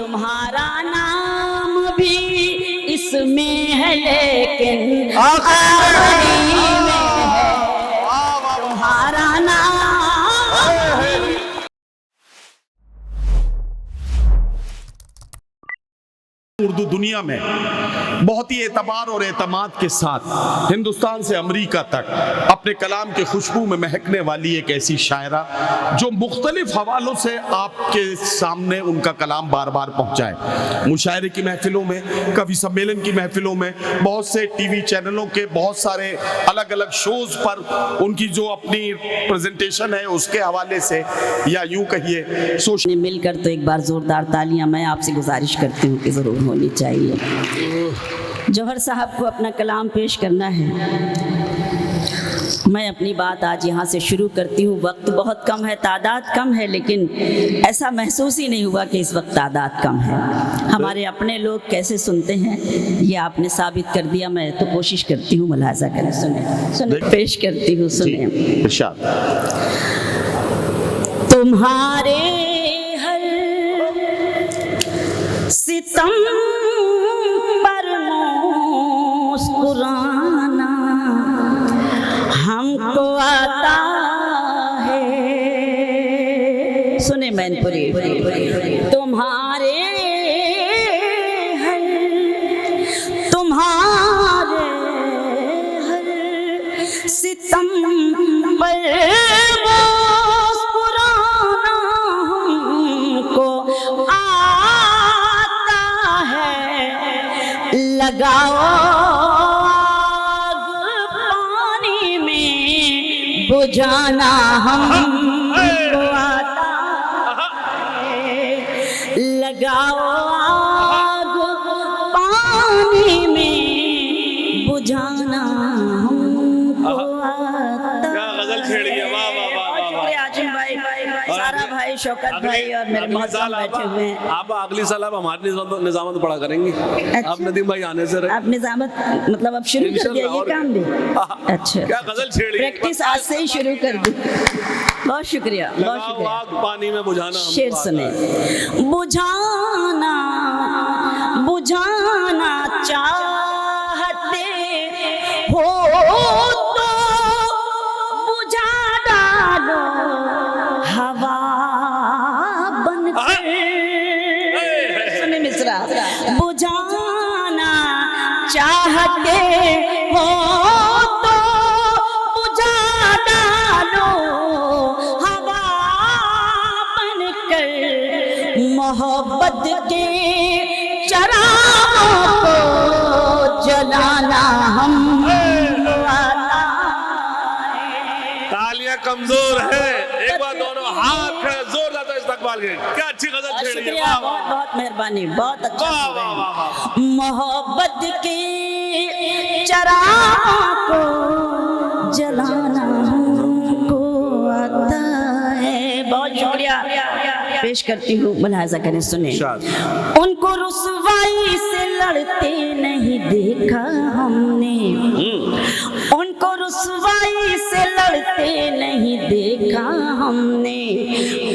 तुम्हारा नाम भी इसमें है लेकिन आखिरी में है तुम्हारा नाम। उर्दू दुनिया में बहुत ही एतबार और एतमाद के साथ हिंदुस्तान से अमेरिका तक अपने कलाम के खुशबू में महकने वाली एक ऐसी शायरा जो मुख्तलिफ हवालों से आपके सामने उनका कलाम बार बार पहुंचाए। मुशायरे की महफिलों में, कवि सम्मेलन की महफिलों में, बहुत से टीवी चैनलों के बहुत सारे अलग अलग शोज पर उनकी जो अपनी प्रेजेंटेशन है उसके हवाले से, या यूं कहिए सोशल मिलकर तो एक बार जोरदार तालियां मैं आपसे गुजारिश करती हूँ कि ज़रूर होनी चाहिए। जौहर साहब को अपना कलाम पेश करना है। मैं अपनी बात आज यहाँ से शुरू करती हूँ। वक्त बहुत कम है, तादाद कम है, लेकिन ऐसा महसूस ही नहीं हुआ कि इस वक्त तादाद कम है। हमारे अपने लोग कैसे सुनते हैं ये आपने साबित कर दिया। मैं तो कोशिश करती हूँ मुलाजा करें। सुने पेश करती हूँ, सुने। तुम्हारे हर सितम पर मुस्कुराना हमको आता है। सुने मैनपुरी। तुम्हारे हर सितम पर मुस्कुराना हमको आता है। लगाओ आग पानी में बुझाना हमको आता है। लगाओ आग पानी में बुझाना हमको आता है। शुक्रिया आजिम भाई, सारा भाई, शौकत भाई और मेरे मोहतरम बैठे हुए हैं। आप अगली साल आप हमारी निजामत पढ़ा करेंगे। अच्छा? आप नदीम भाई आने से आप निजामत मतलब अब शुरू कर दिया ये काम भी? अच्छा, क्या गजल छेड़ी, प्रैक्टिस आज से ही शुरू कर दी। बहुत शुक्रिया, बहुत शुक्रिया। आग पानी में बुझाना शेर सुने। बुझाना बुझाना चाहते हो तो बुझा डालो हवा बनकर। सुने मिश्रा। बुझाना चाहते हो तो बुझा डालो हवा बनकर। मोहब्बत के चरागों को जलाना हम आता है। तालियां कमजोर है, एक बार दोनों हाथ है जोर लाता इस्तकबाल के। क्या अच्छी गजल छेड़ी है। शुक्रिया, बहुत बहुत मेहरबानी, बहुत अच्छा। मोहब्बत के चरागों को जलाना हमको आता है। बहुत शुक्रिया पेश करती हूँ, मुलाहाजा करें, सुने। उनको रुसवाई से लड़ते नहीं देखा हमने। उनको रुसवाई से लड़ते नहीं देखा हमने।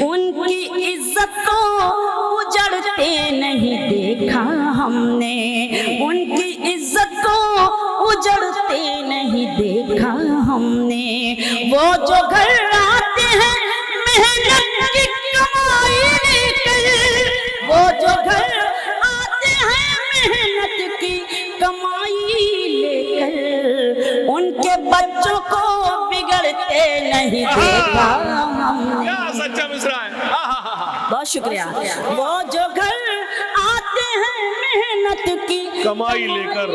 उनकी इज्जत को उजड़ते नहीं देखा हमने। उनकी इज्जत को उजड़ते नहीं देखा हमने। वो जो घर आते हैं मेहनत की कमाई लेकर, वो जो घर आते हैं मेहनत की कमाई लेकर, उनके बच्चों को बिगड़ते नहीं देखा हमने। क्या सच्चा मिसरा है। बहुत शुक्रिया। वो जो घर आते हैं मेहनत की कमाई लेकर,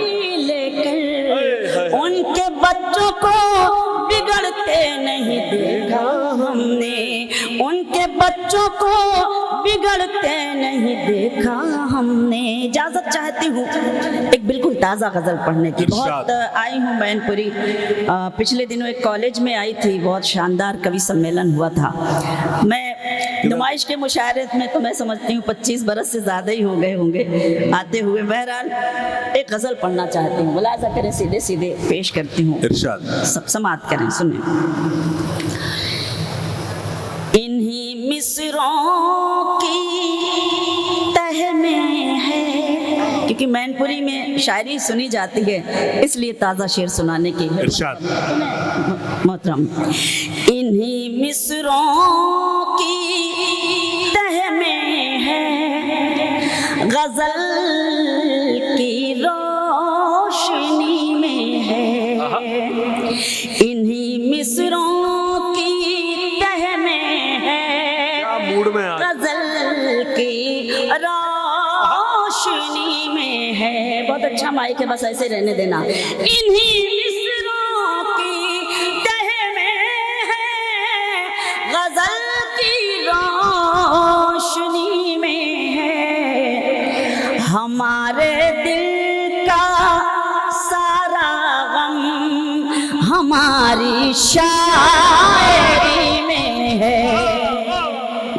उनके बच्चों को बिगड़ते नहीं देखा हमने। उनके बच्चों को बिगड़ते नहीं देखा हमने। इजाजत चाहती हूँ एक बिल्कुल ताज़ा गज़ल पढ़ने की। बहुत आई हूँ मैनपुरी। पिछले दिनों एक कॉलेज में आई थी, बहुत शानदार कवि सम्मेलन हुआ था। मैं नुमाइश के मुशायरे में तो मैं समझती हूँ 25 बरस से ज़्यादा ही हो गए होंगे आते हुए। बहरहाल एक गज़ल पढ़ना चाहती हूँ, मुलाजा करें, सीधे सीधे पेश करती हूँ। इरशाद। समात करें, सुने। इन्हीं मिसरों की तह में क्योंकि मैनपुरी में शायरी सुनी जाती है, इसलिए ताज़ा शेर सुनाने की है। इरशाद। मोहतरम, इन्हीं मिसरों की तह में है गजल की रोशनी में है, इन्हीं मिसरों की तह में है मूड में आज गजल की रोशनी में है। बहुत अच्छा माइक है, बस ऐसे रहने देना। इन्हीं मिसरों की तह में है गजल की रोशनी में है, हमारे दिल का सारा गम हमारी शायरी में है,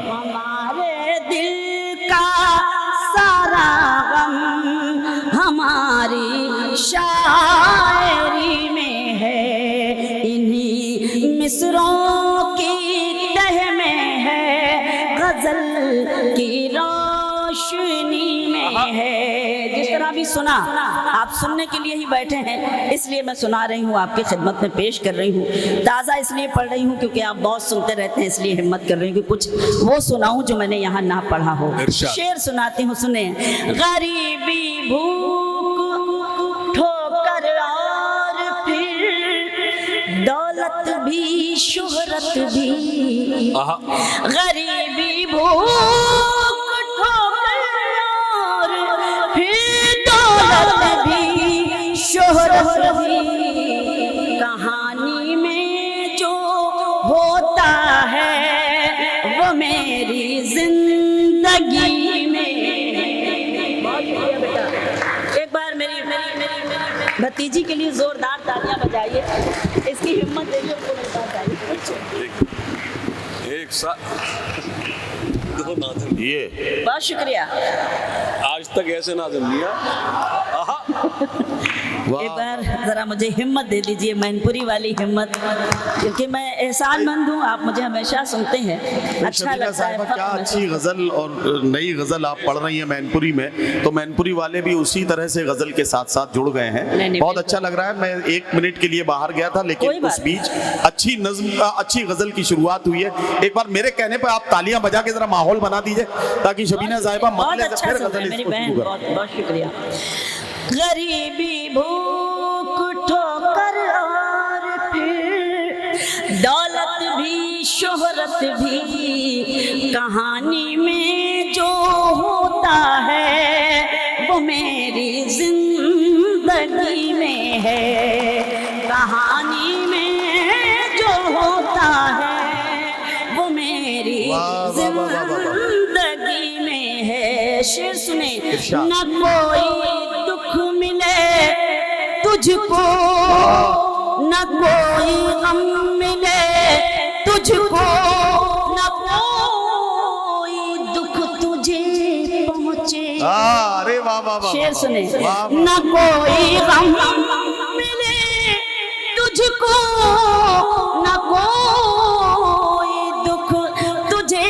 हमारे दिल का सारा गम हमारी शायरी में है, इन्हीं मिसरों की तह में है गजल की रोशनी में है। जिस तरह भी सुना, आप सुनने के लिए ही बैठे हैं, इसलिए मैं सुना रही हूँ, आपकी खिदमत में पेश कर रही हूँ। ताज़ा इसलिए पढ़ रही हूँ क्योंकि आप बहुत सुनते रहते हैं, इसलिए हिम्मत कर रही हूँ कि कुछ वो सुनाऊँ जो मैंने यहाँ ना पढ़ा हो। शेर सुनाती हूँ, सुने। गरीबी भूख ठोकर और फिर दौलत भी शोहरत भी, गरीबी भूख ठोकर और फिर दौलत भी शोहरत भी, कहानी में जो होता है वो मेरी जिंदगी में। एक बार मेरी भतीजी के लिए जोरदार तालियां बजाइए, इसकी हिम्मत देखिए, उनको मेरे पास आइए। एक साथ दो नाज़िम, ये बहुत शुक्रिया। आज तक ऐसे नाज़िम लिया। एक बार जरा मुझे हिम्मत दे दीजिए, मैनपुरी वाली हिम्मत, क्योंकि मैं एहसानमंद हूँ, आप मुझे हमेशा सुनते हैं, अच्छा लगता है। क्या अच्छी गजल और नई गजल आप पढ़ रही हैं मैनपुरी में, तो मैनपुरी वाले भी उसी तरह से गजल के साथ साथ जुड़ गए हैं। बहुत अच्छा लग रहा है। मैं 1 मिनट के लिए बाहर गया था, लेकिन उस बीच अच्छी नज्म, अच्छी गजल की शुरुआत हुई है। एक बार मेरे कहने पर आप तालियां बजा के जरा माहौल बना दीजिए, ताकि शबीना साहिबा मतलब अच्छा फिर गजल मेरी बहन, बहुत बहुत शुक्रिया। गरीबी भूख ठोकर और फिर दौलत भी शोहरत भी, कहानी में जो होता है वो मेरी जिंदगी में है, कहानी में जो होता है वो मेरी जिंदगी में है। शेर सुने। न कोई दुख मिले तुझको, न कोई गम मिले तुझको, न कोई दुख तुझे पहुँचे। अरे वाह वाह वाह। शेर सुने। न कोई गम मिले तुझको, न कोई दुख तुझे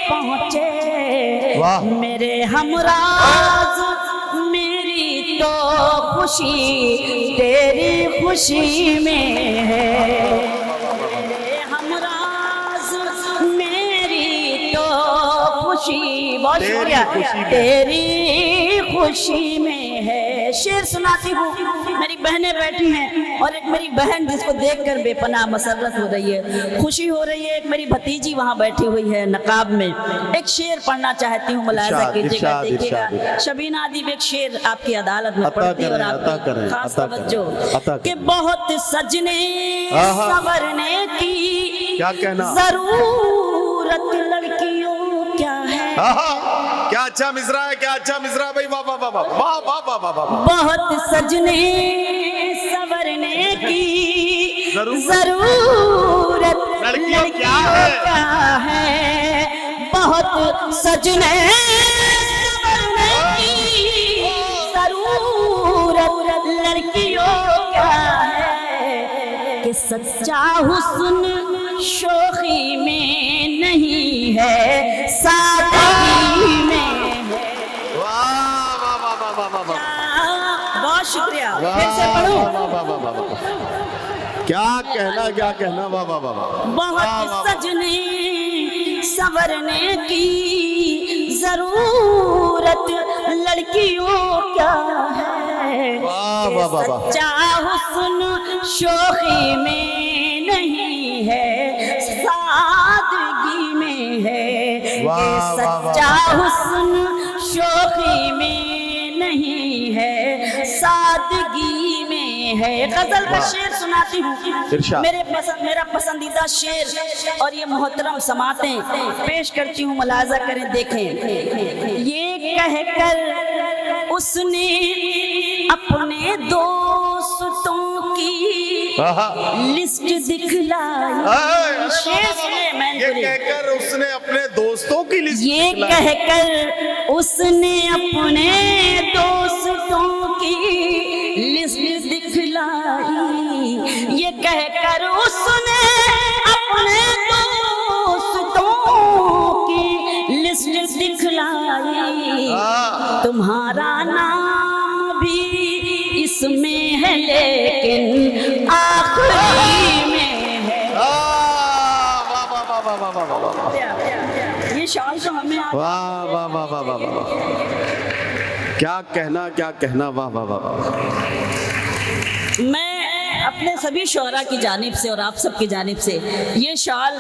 पहुँचे, मेरे हमराज मेरी तो खुशी तेरी खुशी में है, मेरे हमराज मेरी तो खुशी, बहुत शुक्रिया, तेरी खुशी में है। शेर सुनाती हूँ, मेरी बहनें बैठी हैं और एक मेरी बहन जिसको देखकर बेपनाह मसरत हो रही है, खुशी हो रही है। एक मेरी भतीजी वहाँ बैठी हुई है नकाब में। एक शेर पढ़ना चाहती हूँ, मुलाहिजा कीजिएगा, देखिएगा। शबीना अदीब एक शेर आपकी अदालत में पढ़ती है और आप खास तवज्जो कि बहुत सजने संवरने की क्या कहना जरूरत लड़कियों क्या है। क्या अच्छा मिसरा है, क्या अच्छा मिसरा है भाई, वाह वाह वाह वाह वाह वाह वाह वाह। बहुत सजने संवरने की जरूरत लड़कियों क्या है, बहुत सजने संवरने की जरूरत लड़कियों क्या है, कि सच्चा हुस्न शोखी में नहीं है, सादगी में है। वाह वाह वाह वाह वाह वाह। बहुत शुक्रिया, वाह, फिर से पढ़ूं। वाह, वाह, वाह, वाह, वाह। क्या कहना, वाह वाह वाह वाह। बहुत सजने संवरने की जरूरत लड़कियों क्या है, वाह, वाह, वाह, वाह। सच्चा हुस्न शोखी में नहीं है, सादगी में है। वाह, ये वाह, वाह, सच्चा वाह। हुस्न शोखी में नहीं है, सादगी में है। गजल का शेर सुनाती हूँ, इरशाद। मेरा पसंदीदा शेर और ये मोहतरम समातें पेश करती हूँ, मुलाजा करें, देखें। ये कहकर उसने अपने दोस्तों की लिस्ट दिखलाई। शेर सुने मैं ये कहकर उसने अपने दोस्तों की लिस्ट ये कहकर उसने अपने दोस्तों की लिस्ट दिखलाई। ये कहकर उसने अपने दोस्तों की लिस्ट दिखलाई। तुम्हारा नाम भी इसमें है लेकिन आखिरी में है। वाह वाह वाह वाह वाह वाह वाह। ये शाल तो हमें वाह वाह वाह वाह वाह वाह। क्या कहना, वाह वाह वाह वाह। मैं अपने सभी शोहरा की जानिब से और आप सब की जानिब से ये शाल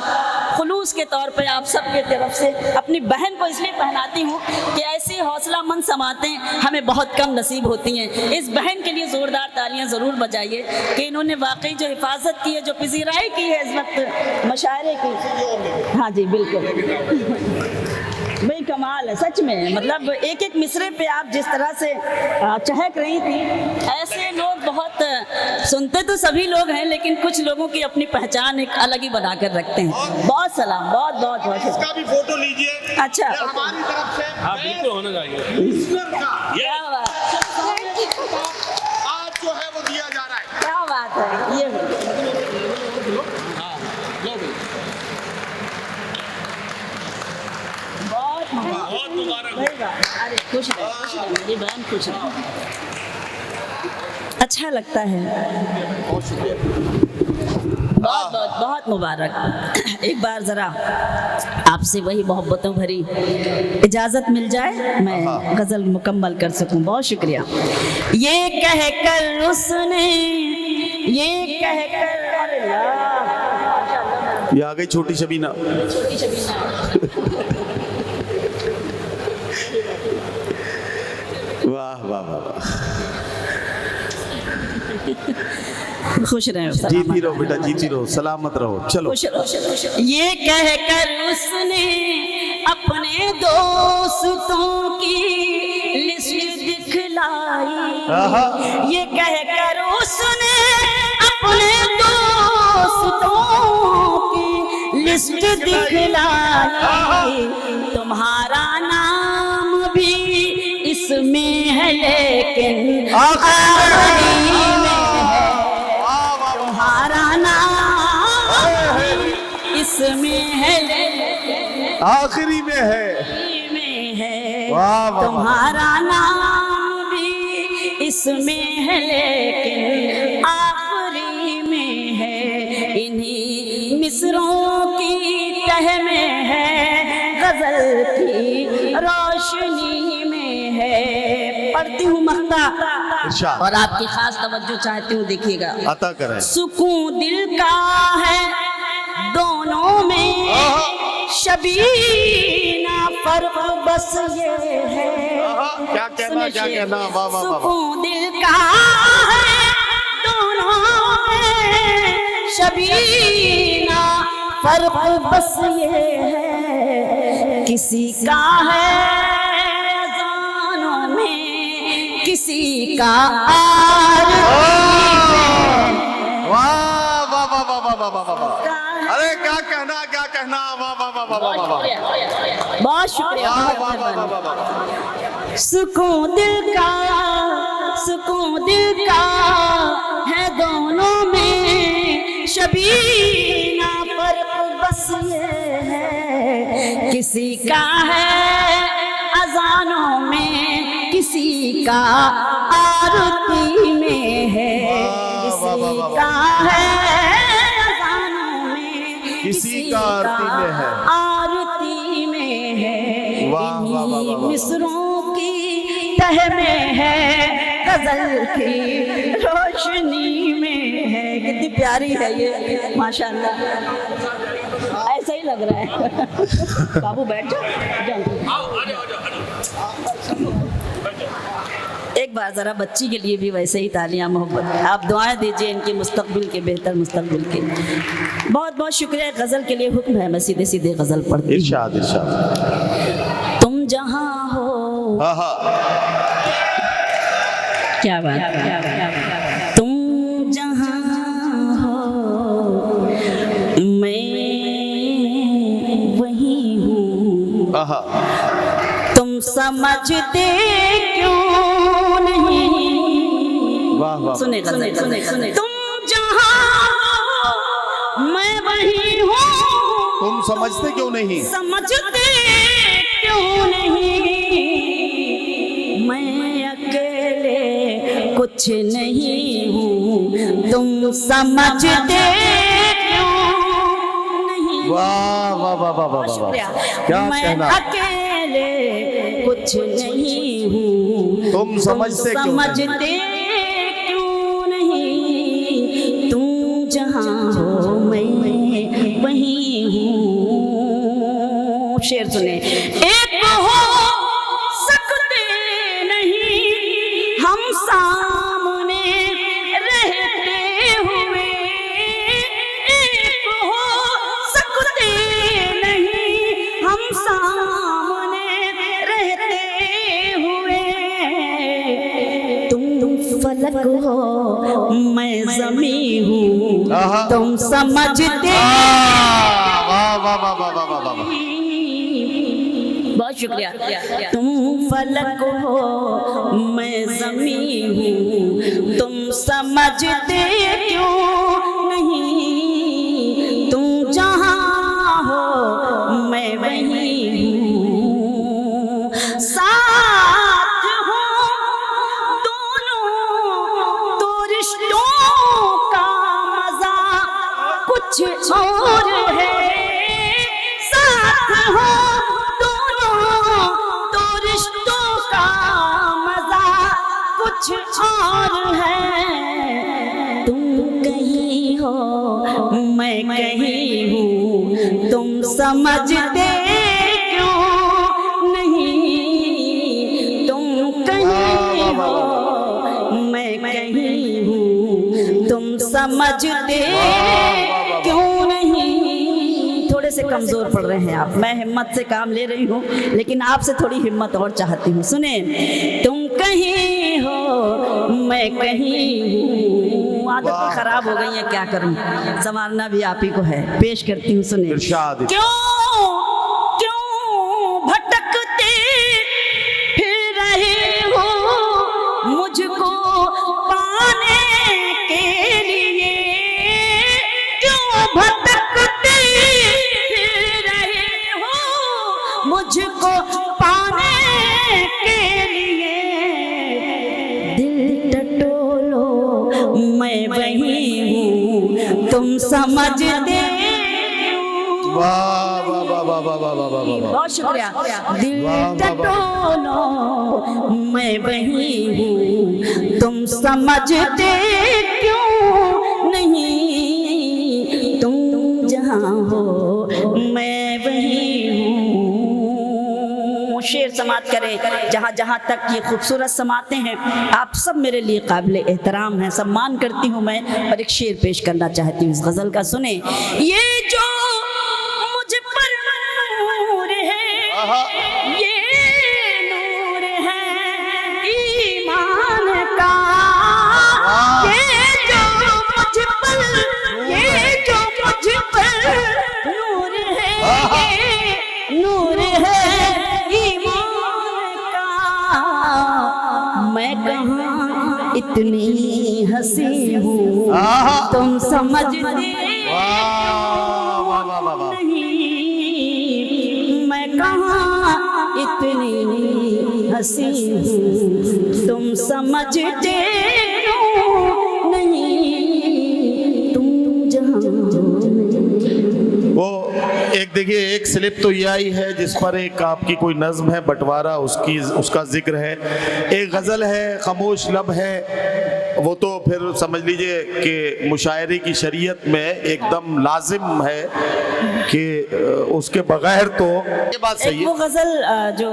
खुलूस के तौर पे आप सब की तरफ से अपनी बहन को इसलिए पहनाती हूँ कि ऐसी हौसलामंद समातें हमें बहुत कम नसीब होती हैं। इस बहन के लिए ज़ोरदार तालियां ज़रूर बजाइए कि इन्होंने वाकई जो हिफाजत की है, जो पजीराई की है इस वक्त मशायरे की। हाँ जी बिल्कुल भाई, कमाल है सच में। मतलब एक एक मिसरे पे आप जिस तरह से चहक रही थी, ऐसे लोग बहुत सुनते तो सभी लोग हैं, लेकिन कुछ लोगों की अपनी पहचान एक अलग ही बना कर रखते हैं। बहुत सलाम, बहुत बहुत बहुत शुक्रिया। इसका भी फोटो लीजिए। अच्छा, ये हमारी तरफ से हाँ बिल्कुल होना चाहिए। ईश्वर का क्या बात, आज जो है वो दिया जा रहा है। क्या बात है। ये बहुत मुबारक हो। अरे खुश रहे मेरी बहन, खुश रहे। अच्छा लगता है। बहुत शुक्रिया। बहुत बहुत बहुत मुबारक। एक बार जरा आपसे वही मोहब्बतों भरी इजाजत मिल जाए, मैं गजल मुकम्मल कर सकूं। बहुत शुक्रिया। ये कहकर उसने, ये कहकर, ये आ गई छोटी शबीना। छोटी शबीना। वाह वाह वाह। खुश रहे, जीती रहो बेटा, जीती रहो, सलामत रहो। चलो। खुश रहो। ये कहकर उसने अपने दोस्तों की लिस्ट दिखलाई। ये कहकर उसने अपने दोस्तों की लिस्ट दिखलाई। तुम्हारा नाम भी इसमें है लेकिन आखिरी में है। तुम्हारा नाम इसमें है लेकिन आखिरी में है। वाह वाह। तुम्हारा नाम भी इसमें है लेकिन आखिरी में है। इन्हीं मिसरों की तह में है, गजल की रोशनी में है। पढ़ती हूँ मक्ता और आपकी खास तवज्जो चाहती हूँ, देखिएगा। अता करें। सुकून दिल का है दोनों में शबीना, फर्क बस ये है। क्या कहना, वाह वाह वाह। सुकून दिल का है दोनों में शबीना, फर्क बस ये है। किसी का है अज़ानों में, किसी का वाह वाह वाह वाह वाह वाह वाह। अरे क्या कहना, वाह वाह वाह वाह वाह वाह। बहुत शुक्रिया। वाह वाह वाह वाह। सुकून दिल का है दोनों में शबीना, फर्क बस ये है। किसी का है अज़ानों में, किसी का आरती में है, वाह, वाह, वाह, किसी का है अज़ानों में, किसी का आरती में है, आरती में है, वाह, वाह, वाह, वाह, इन्हीं वाह। मिसरों की तह में है, गजल की रोशनी में है। कितनी प्यारी है ये, माशाल्लाह, ऐसा ही लग रहा है। बाबू बैठ जाओ। एक बार ज़रा बच्ची के लिए भी वैसे ही तालियां मोहब्बत, आप दुआएं दीजिए इनके मुस्तकबिल के, बेहतर मुस्तकबिल के। बहुत बहुत शुक्रिया। गज़ल के लिए हुक्म है, मैं सीधे सीधे गज़ल पढ़ती हूँ। इरशाद इरशाद। तुम जहाँ हो, हाँ हाँ, क्या बात, तुम जहाँ हो मैं वहीं हूँ, हाँ हाँ, तुम समझते क्यों नहीं। वाह वाह, सुने सुने, तुम जहाँ हो मैं वहीं हूँ, तुम समझते क्यों नहीं, समझते क्यों नहीं। मैं अकेले कुछ नहीं हूँ, तुम समझते क्यों नहीं। वाह वाह वाह वाह वाह वाह, क्या मैं कहना, अकेले कुछ नहीं हूँ, तुम समझते क्यों नहीं? क्यों नहीं। तुम जहाँ हो मैं वहीं हूँ। शेर सुने। एक हो सकते नहीं हम सामने रहते हुए, एक हो सकते नहीं हम सामने रहते हुए। तुम फलक हो मैं ज़मी हूँ, आहा। तुम समझते। वाह वाह वाह वाह वाह वाह वाह, बहुत शुक्रिया। तुम फलक हो मैं ज़मी हूँ, तुम समझते क्यों नहीं। तुम जहाँ हो मैं वहीं हूँ, साथ हो दोनों तो रिश्तों का मजा कुछ और है। साथ हो दोनों तो रिश्तों का मजा कुछ और है। तुम कहीं हो मैं कहीं हूँ, तुम समझते क्यों नहीं। तुम कहीं हो मैं कहीं हूँ, तुम समझते क्यों नहीं। थोड़े से कमज़ोर पड़ रहे हैं आप, मैं हिम्मत से काम ले रही हूँ, लेकिन आपसे थोड़ी हिम्मत और चाहती हूँ। सुने। तुम कहीं हो मैं कहीं हूँ। आदत तो खराब हो गई है, क्या करूँ, संभालना भी आप ही को है। पेश करती हूँ, सुने। इरशाद। क्यों क्यों भटकते फिर रहे हो मुझको पाने के लिए। क्यों भटकते फिर रहे हो मुझको पाने के लिए। दिल टटोलो मैं वहीं हूँ, तुम समझते। वाह वाह वाह वाह वाह वाह वाह वाह वाह, बहुत शुक्रिया। दिल टटोलो मैं वहीं हूँ, तुम समझते क्यों नहीं। तुम जहाँ हो मैं वहीं हूँ। शेर समात करें। जहाँ जहाँ तक ये खूबसूरत समाते हैं, आप सब मेरे लिए काबिल एहतराम हैं, सम्मान करती हूँ मैं। और एक शेर पेश करना चाहती हूँ इस गज़ल का, सुने। ये जो मुझ पर नूर है, ये नूर है ईमान का। ये जो मुझ पर, ये जो मुझ पर नूर है, ये नूर है ईमान का। मैं कहाँ इतनी हंसी हूँ, तुम समझते वाह वाह वाह वाह वाह, नहीं। मैं कहाँ इतनी हंसी हूँ, तुम तुम समझते क्यों नहीं, तुम जहां वो एक देखिए, एक स्लिप तो ये आई है जिस पर एक आपकी कोई नज्म है, बंटवारा उसका जिक्र है, एक गज़ल है, खामोश लब है। वो तो फिर समझ लीजिए कि मुशायरे की शरीयत में एकदम लाजिम है कि उसके बगैर तो ये बात सही है। वो गज़ल जो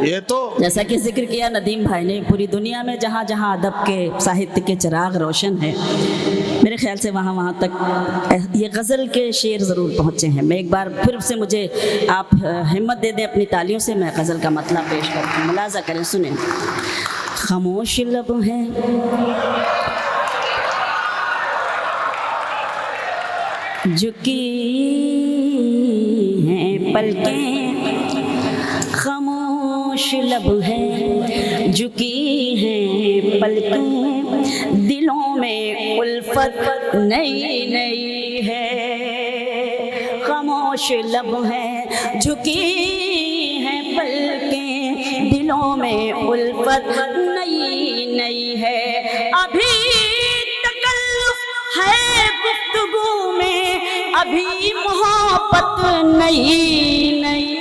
ये तो जैसा कि जिक्र किया नदीम भाई ने, पूरी दुनिया में जहाँ जहाँ अदब के साहित्य के चिराग रोशन है, मेरे ख्याल से वहाँ वहाँ तक ये गज़ल के शेर ज़रूर पहुँचे हैं। मैं एक बार फिर से, मुझे आप हिम्मत दे दें अपनी तालियों से, मैं गज़ल का मतलब पेश करती हूँ, मुलाज़ा करें, सुनें। खामोश लब है झुकी हैं पलकें, खामोश लब है झुकी हैं पलकें, दिलों में उल्फत नई नई है। खामोश लब है झुकी हैं पलकें, दिलों में उल्फत नई नई है। अभी तकल्लुफ है गुफ्तगू में, अभी मोहब्बत नई नई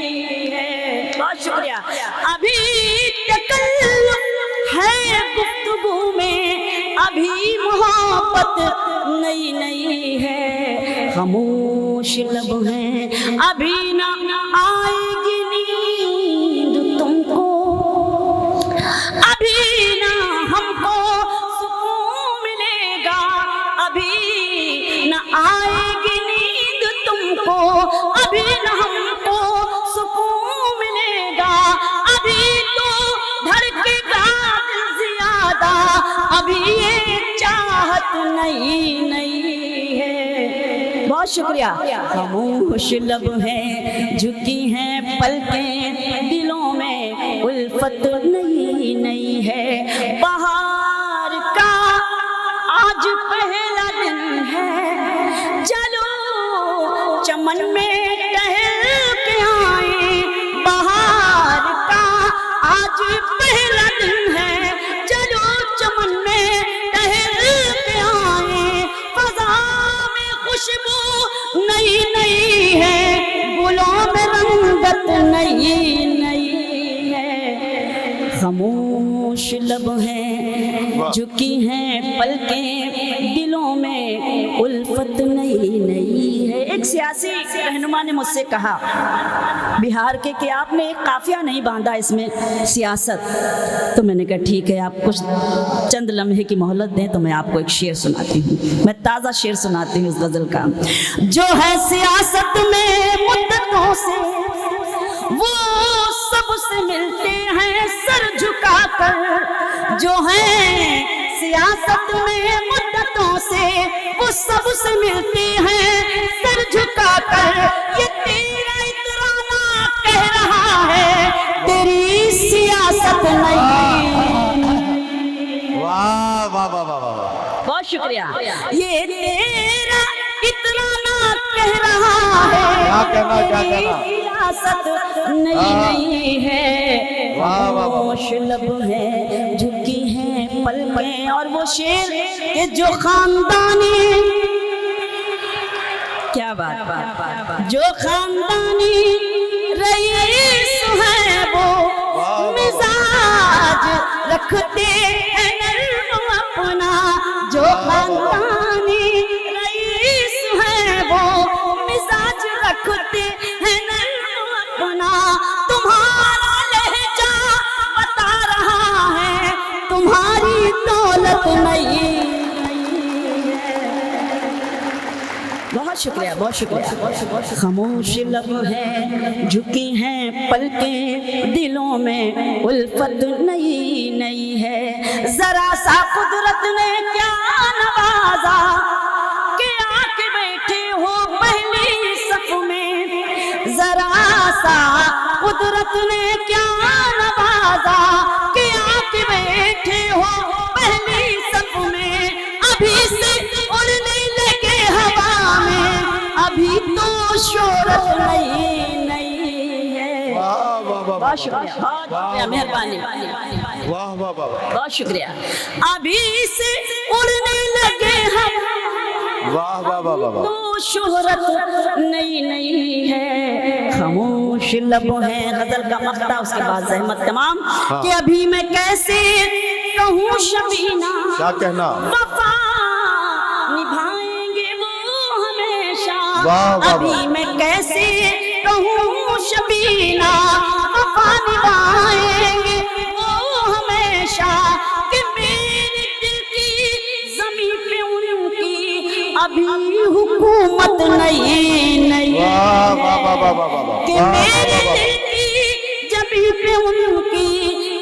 है। बहुत शुक्रिया। अभी तकल्लुफ है गुफ्तगू में, अभी मोहब्बत नई नई है। खामोश लब है अभी ना आएगी नींद तुमको, अभी ना हमको सुकून मिलेगा, अभी ना आएगी नींद तुमको, अभी ना हमको सुकून मिलेगा, अभी तो धड़केगा दिल ज्यादा, अभी ये चाहत नई नई है। बहुत शुक्रिया। खामोश लब है झुकी हैं पलकें, दिलों में उल्फत नई नई है। बहार का आज पहला दिन है, चलो चमन में टहल के आए। बहार का आज पहला दिन है, चलो चमन में टहल के आए। फज़ा में खुशबू नई नई है, गुलों में रंगत नई नई है। खामोश लब है झुकी हैं पलकें, दिलों में उल्फत नई नई है। एक सियासी रहनुमा ने मुझसे कहा बिहार के कि आपने एक काफिया नहीं बांधा इसमें सियासत, तो मैंने कहा ठीक है, आप कुछ चंद लम्हे की मोहलत दें तो मैं आपको एक शेर सुनाती हूँ। मैं ताज़ा शेर सुनाती हूँ इस गज़ल का। जो है सियासत में मुद्दतों से, वो सबसे मिलते हैं सर झुकाकर। जो है सियासत में मुद्दतों से, वो सबसे मिलते हैं सर झुकाकर। ये तेरा इतराना कह रहा है, तेरी सियासत नहीं। वाह वाह वाह वाह वाह, बहुत शुक्रिया। ये तेरा इतराना कह रहा है, क्या कहना, क्या कहना। सियासत नहीं है। खामोश लब है झुकी हैं पलकें। और वो शेर के जो खानदानी, क्या बात, जो खानदानी रईस है वो मिजाज रखते हैं नर्म अपना। जो खानदानी रईस है वो मिजाज रखते हैं नर्म अपना। तुम्हारा लहजा बता रहा है, तुम्हारी दौलत नहीं। बहुत शुक्रिया, बहुत शुक्रिया। खामोश लब है झुकी हैं पलकें, दिलों में उल्फत नई नई है। जरा सा कुदरत ने क्या नवाजा कि आके बैठे हो पहली सफ में। जरा सा कुदरत ने क्या नवाजा कि आके बैठे हो पहली सफ में। अभी से उड़ने लगे हवा में, अभी तो शोहरत नहीं है। बहुत शुक्रिया, मेहरबानी। वाह वाह वाह वाह बहुत शुक्रिया। अभी से उड़ने लगे हम, वाह वाह वाह वाह वाह। तो शोहरत नई नई है, खामोश लब है। गजल का मक्ता, उसके बाद ज़हमत तमाम कि अभी मैं कैसे कहूँ शबीना, क्या कहना, वफा निभाएंगे वो हमेशा। वाह, वाह, अभी मैं कैसे कहूँ शबीना, वफा निभाएंगे वो हमेशा। कि मेरे दिल की जमीन पे उनकी अभी हुकूमत नहीं नहीं। वाह वाह वाह वाह वाह वाह। कि मेरे दिल की जमीन पे उनकी,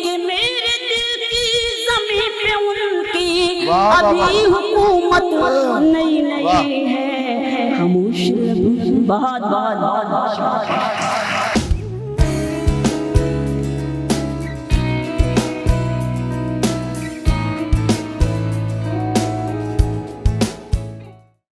कि मेरे दिल की जमीन पे उनकी वाह, वाह, अभी हुकूमत नहीं नहीं है। खामोश लब, बहुत बहुत बहुत बहुत।